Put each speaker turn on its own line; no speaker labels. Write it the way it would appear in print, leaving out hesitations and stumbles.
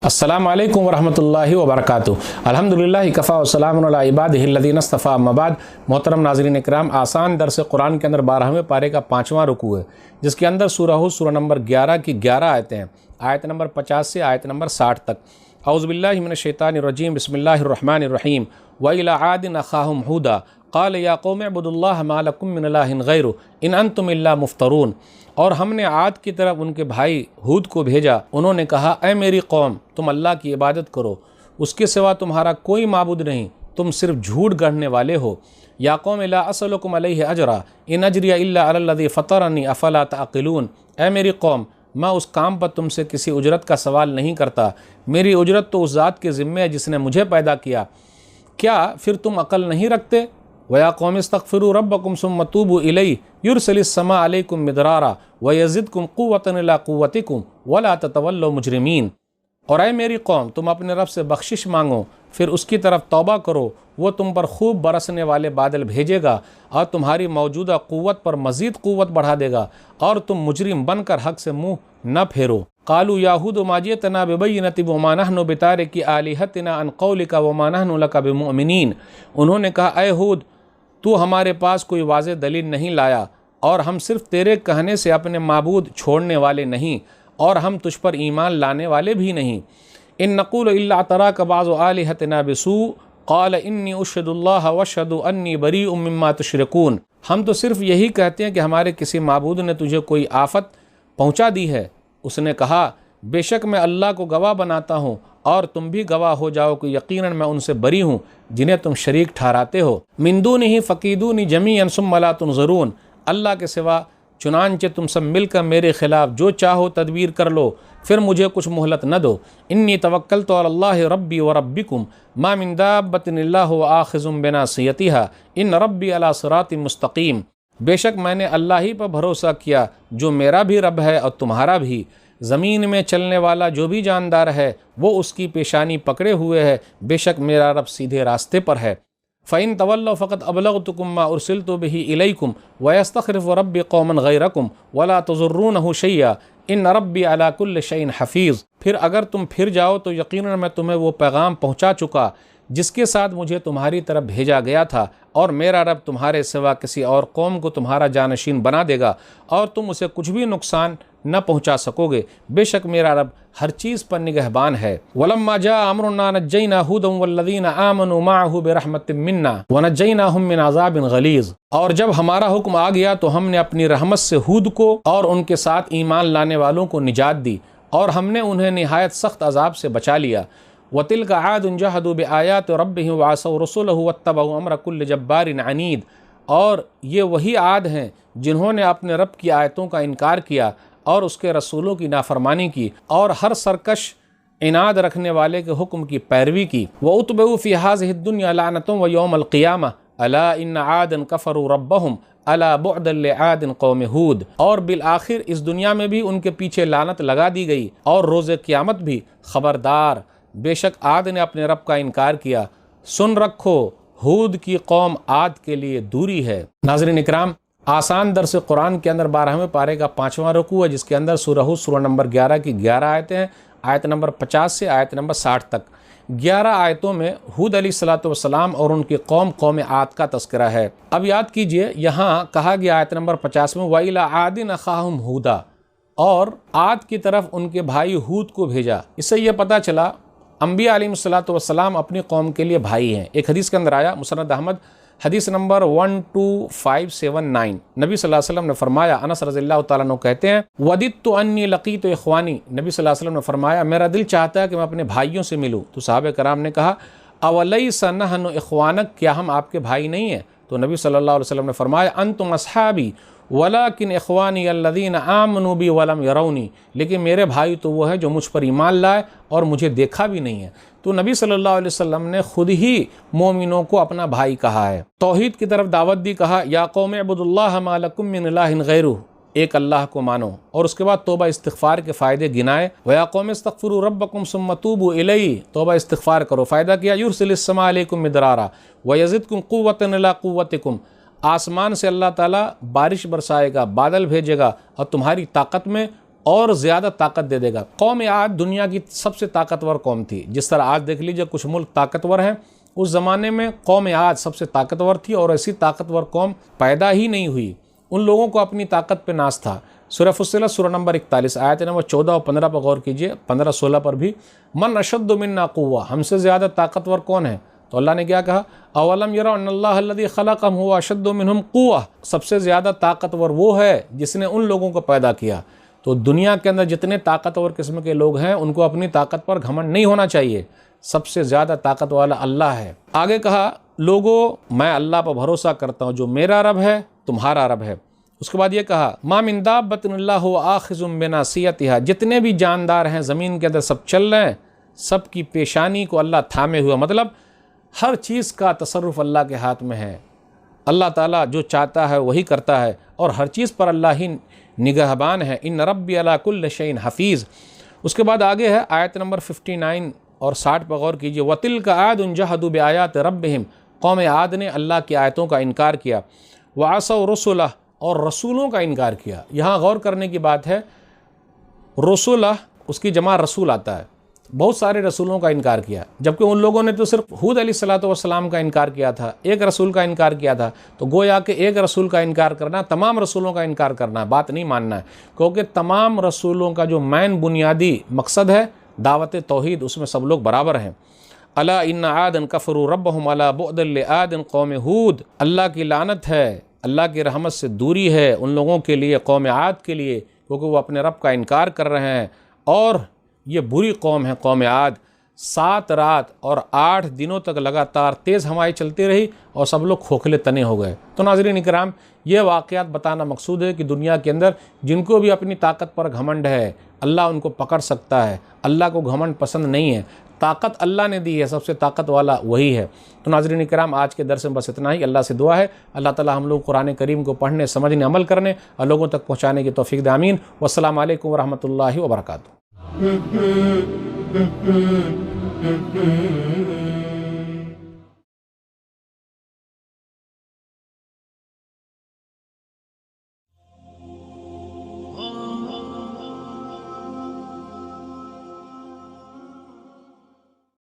السلام علیکم ورحمۃ اللہ وبرکاتہ۔ الحمدللہ کفا وسلام علی عبادہ الذین اصطفیٰ، اما بعد۔ محترم ناظرین اکرام، آسان درس قرآن کے اندر 12ویں پارے کا 5واں رکوع ہے، جس کے اندر سورہ نمبر 11 کی 11 آیتیں ہیں، آیت نمبر 50 سے آیت نمبر 60 تک۔ اعوذ باللہ من الشیطان الرجیم، بسم اللہ الرحمن الرحیم۔ وَإِلَىٰ عَادٍ أَخَاهُمْ هُودًا قَالَ يَا قَوْمِ اعْبُدُوا اللَّهَ مَا لَكُم مِّنْ إِلَٰهٍ غَيْرُهُ إِنْ أَنتُمْ إِلَّا مُفْتَرُونَ۔ اور ہم نے عاد کی طرف ان کے بھائی ہود کو بھیجا، انہوں نے کہا اے میری قوم، تم اللہ کی عبادت کرو، اس کے سوا تمہارا کوئی معبود نہیں، تم صرف جھوٹ گڑھنے والے ہو۔ یا قوم لا اسألکم علیہ اجرا ان اجری الا علی الذی فطرنی افلا تعقلون۔ اے میری قوم، میں اس کام پر تم سے کسی اجرت کا سوال نہیں کرتا، میری اجرت تو اس ذات کے ذمے ہے جس نے مجھے پیدا کیا، کیا پھر تم عقل نہیں رکھتے؟ وَيَا قَوْمِ اسْتَغْفِرُوا رَبَّكُمْ ثُمَّ تُوبُوا إِلَيْهِ يُرْسِلِ السَّمَاءَ عَلَيْكُمْ مِدْرَارًا وَيَزِدْكُمْ قُوَّةً إِلَىٰ قُوَّتِكُمْ وَلَا تَتَوَلَّوْا مُجْرِمِينَ۔ اور اے میری قوم، تم اپنے رب سے بخشش مانگو، پھر اس کی طرف توبہ کرو، وہ تم پر خوب برسنے والے بادل بھیجے گا اور تمہاری موجودہ قوت پر مزید قوت بڑھا دے گا، اور تم مجرم بن کر حق سے منہ نہ پھیرو۔ قالوا یا ہود ما جئتنا ببینۃ وما نحن بتارکی آلہتنا عن قولک وما نحن لک بمؤمنین۔ انہوں نے کہا اے ہود، تو ہمارے پاس کوئی واضح دلیل نہیں لایا، اور ہم صرف تیرے کہنے سے اپنے معبود چھوڑنے والے نہیں، اور ہم تجھ پر ایمان لانے والے بھی نہیں۔ ان نقول الا اعتراک بعض آلہتنا بسوء قال انی اشہد اللہ واشہد انی بریء مما تشرکون۔ ہم تو صرف یہی کہتے ہیں کہ ہمارے کسی معبود نے تجھے کوئی آفت پہنچا دی ہے۔ اس نے کہا بے شک میں اللہ کو گواہ بناتا ہوں، اور تم بھی گواہ ہو جاؤ کہ یقیناً میں ان سے بری ہوں جنہیں تم شریک ٹھہراتے ہو۔ من دونہ فکیدونی جمیعا ثم لا تنظرون۔ اللہ کے سوا چنانچہ تم سب مل کر میرے خلاف جو چاہو تدبیر کر لو، پھر مجھے کچھ مہلت نہ دو۔ انی توکلت علی اللہ ربی وربکم ما من دابۃ الا هو آخذ بناصیتها ان ربی علی صراط مستقیم۔ بے شک میں نے اللہ ہی پر بھروسہ کیا جو میرا بھی رب ہے اور تمہارا بھی، زمین میں چلنے والا جو بھی جاندار ہے وہ اس کی پیشانی پکڑے ہوئے ہے، بے شک میرا رب سیدھے راستے پر ہے۔ فَإِن تَوَلَّوْا فَقَدْ أَبْلَغْتُكُم مَّا أُرْسِلْتُ بِهِ إِلَيْكُمْ وَيَسْتَخْلِفُ رَبِّي قَوْمًا غَيْرَكُمْ وَلَا تَضُرُّونَهُ شَيْئًا إِنَّ رَبِّي عَلَىٰ كُلِّ شَيْءٍ حَفِيظٌ۔ پھر اگر تم پھر جاؤ تو یقیناً میں تمہیں وہ پیغام پہنچا چکا جس کے ساتھ مجھے تمہاری طرف بھیجا گیا تھا، اور میرا رب تمہارے سوا کسی اور قوم کو تمہارا جانشین بنا دے گا، اور تم اسے کچھ بھی نقصان نہ پہنچا سکو گے، بے شک میرا رب ہر چیز پر نگہبان ہے۔ وَلَمَّا جَاءَ أَمْرُنَا نَجَّيْنَا هُودًا وَالَّذِينَ آمَنُوا مَعَهُ بِرَحْمَةٍ مِّنَّا وَنَجَّيْنَاهُم مِّنْ عَذَابٍ غَلِيظٍ۔ اور جب ہمارا حکم آ گیا تو ہم نے اپنی رحمت سے ہود کو اور ان کے ساتھ ایمان لانے والوں کو نجات دی، اور ہم نے انہیں نہایت سخت عذاب سے بچا لیا۔ وَتِلْكَ عَادٌ جَحَدُوا بِآيَاتِ رَبِّهِمْ وَعَصَوْا رُسُلَهُ وَاتَّبَعُوا أَمْرَ كُلِّ جَبَّارٍ عَنِيدٍ۔ اور یہ وہی عاد ہیں جنہوں نے اپنے رب کی آیتوں کا انکار کیا اور اس کے رسولوں کی نافرمانی کی، اور ہر سرکش عناد رکھنے والے کے حکم کی پیروی کی۔ وَأُتْبِعُوا فِي هَٰذِهِ الدُّنْيَا لَعْنَةً وَيَوْمَ الْقِيَامَةِ أَلَا إِنَّ عَادًا كَفَرُوا رَبَّهُمْ أَلَا بُعْدًا لِعَادٍ قَوْمِ هُود۔ اور بالآخر اس دنیا میں بھی ان کے پیچھے لعنت لگا دی گئی، اور روز قیامت بھی خبردار، بے شک عاد نے اپنے رب کا انکار کیا، سن رکھو ہود کی قوم عاد کے لیے دوری ہے۔ ناظرین اکرام، آسان درس قرآن کے اندر 12ویں پارے کا 5واں رکوع ہے، جس کے اندر سورہ نمبر 11 کی 11 آیتیں ہیں، آیت نمبر 50 سے آیت نمبر 60 تک۔ 11 آیتوں میں ہود علیہ السلام اور ان کی قوم عاد کا تذکرہ ہے۔ اب یاد کیجئے، یہاں کہا گیا آیت نمبر 50 میں وَإِلَىٰ عَادٍ أَخَاهُمْ هُودًا، اور عاد کی طرف ان کے بھائی ہود کو بھیجا۔ اس سے یہ پتہ چلا انبیاء علیہ السلام اپنی قوم کے لیے بھائی ہیں۔ ایک حدیث کے اندر آیا، مسند احمد حدیث نمبر 12579، نبی صلی اللہ علیہ وسلم نے فرمایا، انس رضی اللہ تعالیٰ عنہ کہتے ہیں وَدِدْتُ أَنِّي لَقِيتُ إِخْوَانِي، نبی صلی اللہ علیہ وسلم نے فرمایا میرا دل چاہتا ہے کہ میں اپنے بھائیوں سے ملوں۔ تو صحابہ کرام نے کہا أَوَلَيْسَ نَحْنُ إِخْوَانَكَ، کیا ہم آپ کے بھائی نہیں ہیں؟ تو نبی صلی اللہ علیہ وسلم نے فرمایا أَنْتُمْ أَصْحَابِي وَلَكِنْ إِخْوَانِي الَّذِينَ آمَنُوا بِي وَلَمْ يَرَوْنِي، لیکن میرے بھائی تو وہ ہیں جو مجھ پر ایمان لائے اور مجھے دیکھا بھی نہیں ہے۔ تو نبی صلی اللہ علیہ وسلم نے خود ہی مومنوں کو اپنا بھائی کہا ہے، توحید کی طرف دعوت دی، کہا یا قوم اعبدوا اللہ ما لکم من الہ غیرہ، ایک اللہ کو مانو، اور اس کے بعد توبہ استغفار کے فائدے گنائے۔ وَيَا قَوْمِ اسْتَغْفِرُوا رَبَّكُمْ ثُمَّ تُوبُوا إِلَيْهِ، توبہ استغفار کرو، فائدہ کیا؟ يُرْسِلِ السَّمَاءَ عَلَيْكُمْ مِدْرَارًا وَيَزِدْكُمْ قُوَّةً إِلَىٰ قُوَّتِكُمْ، آسمان سے اللہ تعالیٰ بارش برسائے گا، بادل بھیجے گا، اور تمہاری طاقت میں اور زیادہ طاقت دے دے گا۔ قوم عاد دنیا کی سب سے طاقتور قوم تھی، جس طرح آج دیکھ لیجئے کچھ ملک طاقتور ہیں، اس زمانے میں قوم عاد سب سے طاقتور تھی، اور ایسی طاقتور قوم پیدا ہی نہیں ہوئی۔ ان لوگوں کو اپنی طاقت پہ ناز تھا۔ سورہ فصلت سورہ نمبر 41 آیت نمبر 14 اور 15 پر غور کیجئے، 15-16 پر بھی، من اشد منا قوہ، ہم سے زیادہ طاقتور کون ہے؟ تو اللہ نے کیا کہا؟ اولم یروا ان اللہ الذی خلقہم هو اشد منہم قوہ، سب سے زیادہ طاقتور وہ ہے جس نے ان لوگوں کو پیدا کیا۔ تو دنیا کے اندر جتنے طاقتور قسم کے لوگ ہیں ان کو اپنی طاقت پر گھمنڈ نہیں ہونا چاہیے، سب سے زیادہ طاقت والا اللہ ہے۔ آگے کہا، لوگوں میں اللہ پر بھروسہ کرتا ہوں، جو میرا رب ہے تمہارا رب ہے۔ اس کے بعد یہ کہا، ما من دابۃ الا هو آخذ بناصیتها، جتنے بھی جاندار ہیں زمین کے اندر سب چل رہے ہیں، سب کی پیشانی کو اللہ تھامے ہوا، مطلب ہر چیز کا تصرف اللہ کے ہاتھ میں ہے۔ اللہ تعالیٰ جو چاہتا ہے وہی کرتا ہے، اور ہر چیز پر اللہ ہی نگہبان ہے۔ ان ربی علی کل شیء حفیظ۔ اس کے بعد آگے ہے آیت نمبر 59 اور 60 پر غور کیجیے، وَتِلْكَ عَادٌ جَحَدُوا بِآيَاتِ رَبِّهِمْ، قوم عاد نے اللہ کی آیتوں کا انکار کیا، وَعَصَوْا رُسُلَهُ، اور رسولوں کا انکار کیا۔ یہاں غور کرنے کی بات ہے، رسولہ اس کی جمع رسول آتا ہے، بہت سارے رسولوں کا انکار کیا، جبکہ ان لوگوں نے تو صرف ہود علیہ السلام کا انکار کیا تھا، ایک رسول کا انکار کیا تھا۔ تو گویا کہ ایک رسول کا انکار کرنا تمام رسولوں کا انکار کرنا ہے، بات نہیں ماننا ہے، کیونکہ تمام رسولوں کا جو مین بنیادی مقصد ہے دعوت توحید، اس میں سب لوگ برابر ہیں۔ الا ان عادا کفروا ربهم الا بعدا لعاد قوم ہود، اللہ کی لعنت ہے، اللہ کی رحمت سے دوری ہے ان لوگوں کے لیے، قوم عاد کے لیے، کیونکہ وہ اپنے رب کا انکار کر رہے ہیں، اور یہ بری قوم ہے قوم عاد۔ 7 رات اور 8 دنوں تک لگاتار تیز ہوائیں چلتی رہی اور سب لوگ کھوکھلے تنے ہو گئے۔ تو ناظرین اکرام، یہ واقعات بتانا مقصود ہے کہ دنیا کے اندر جن کو بھی اپنی طاقت پر گھمنڈ ہے، اللہ ان کو پکڑ سکتا ہے۔ اللہ کو گھمنڈ پسند نہیں ہے، طاقت اللہ نے دی ہے، سب سے طاقت والا وہی ہے۔ تو ناظرین اکرام، آج کے درس میں بس اتنا ہی۔ اللہ سے دعا ہے اللہ تعالی ہم لوگ قرآن کریم کو پڑھنے، سمجھنے، عمل کرنے اور لوگوں تک پہنچانے کی توفیق دے، آمین۔ والسلام علیکم ورحمۃ اللہ وبرکاتہ۔